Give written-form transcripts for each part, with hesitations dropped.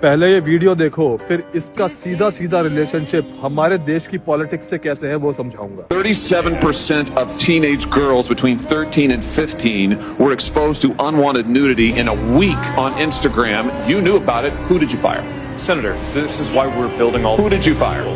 पहले ये वीडियो देखो, फिर इसका सीधा सीधा रिलेशनशिप हमारे देश की पॉलिटिक्स से कैसे है वो समझाऊंगा। 37% of teenage girls between 13 and 15 were exposed to unwanted nudity in a week on Instagram. You knew about it. Who did you fire? Senator, this is why we're building all. Who did you fire?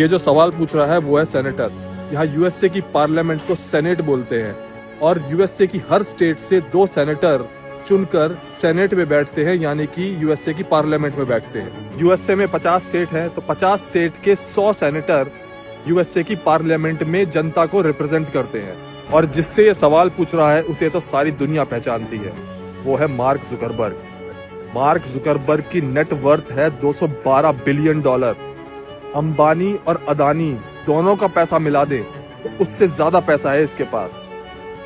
ये जो सवाल पूछ रहा है वो है senator. यहाँ USA की पार्लियामेंट को सेनेट बोलते हैं और यूएसए की हर स्टेट से 2 सेनेटर चुनकर सेनेट में बैठते हैं, यानी कि यूएसए की पार्लियामेंट में बैठते हैं। यूएसए में 50 स्टेट हैं, तो 50 स्टेट के 100 सेनेटर यूएसए की पार्लियामेंट में जनता को रिप्रेजेंट करते हैं। और जिससे ये सवाल पूछ रहा है उसे तो सारी दुनिया पहचानती है, वो है मार्क जुकरबर्ग। मार्क जुकरबर्ग की नेट वर्थ है $212 बिलियन। अंबानी और अदानी दोनों का पैसा मिला दे तो उससे ज्यादा पैसा है इसके पास।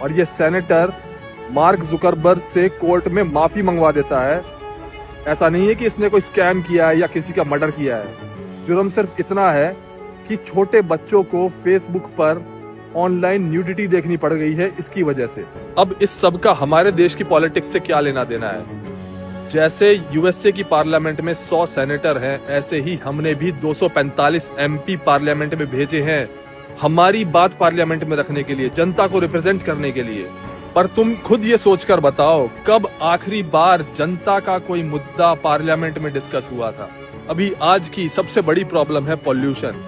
और ये सेनेटर मार्क जुकरबर्ग से कोर्ट में माफी मंगवा देता है। ऐसा नहीं है कि इसने कोई स्कैम किया है या किसी का मर्डर किया है। जुर्म सिर्फ इतना है कि छोटे बच्चों को फेसबुक पर ऑनलाइन न्यूडिटी देखनी पड़ गई है इसकी वजह से। अब इस सब का हमारे देश की पॉलिटिक्स से क्या लेना देना है? जैसे यूएसए की पार्लियामेंट में 100 सेनेटर हैं, ऐसे ही हमने भी 245 एमपी पार्लियामेंट में भेजे हैं हमारी बात पार्लियामेंट में रखने के लिए, जनता को रिप्रेजेंट करने के लिए। पर तुम खुद ये सोचकर बताओ, कब आखिरी बार जनता का कोई मुद्दा पार्लियामेंट में डिस्कस हुआ था? अभी आज की सबसे बड़ी प्रॉब्लम है पॉल्यूशन।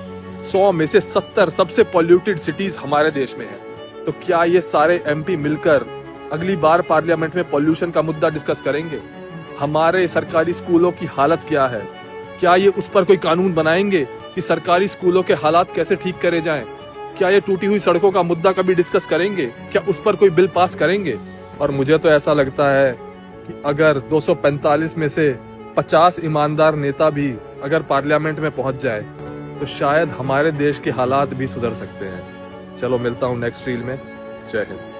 100 में से 70 सबसे पॉल्यूटेड सिटीज हमारे देश में है। तो क्या ये सारे एमपी मिलकर अगली बार पार्लियामेंट में पॉल्यूशन का मुद्दा डिस्कस करेंगे? हमारे सरकारी स्कूलों की हालत क्या है? क्या ये उस पर कोई कानून बनाएंगे कि सरकारी स्कूलों के हालात कैसे ठीक करे जाएं? क्या ये टूटी हुई सड़कों का मुद्दा कभी डिस्कस करेंगे? क्या उस पर कोई बिल पास करेंगे? और मुझे तो ऐसा लगता है कि अगर 245 में से 50 ईमानदार नेता भी अगर पार्लियामेंट में पहुंच जाए तो शायद हमारे देश के हालात भी सुधर सकते हैं। चलो मिलता हूं नेक्स्ट रील में। जय हिंद।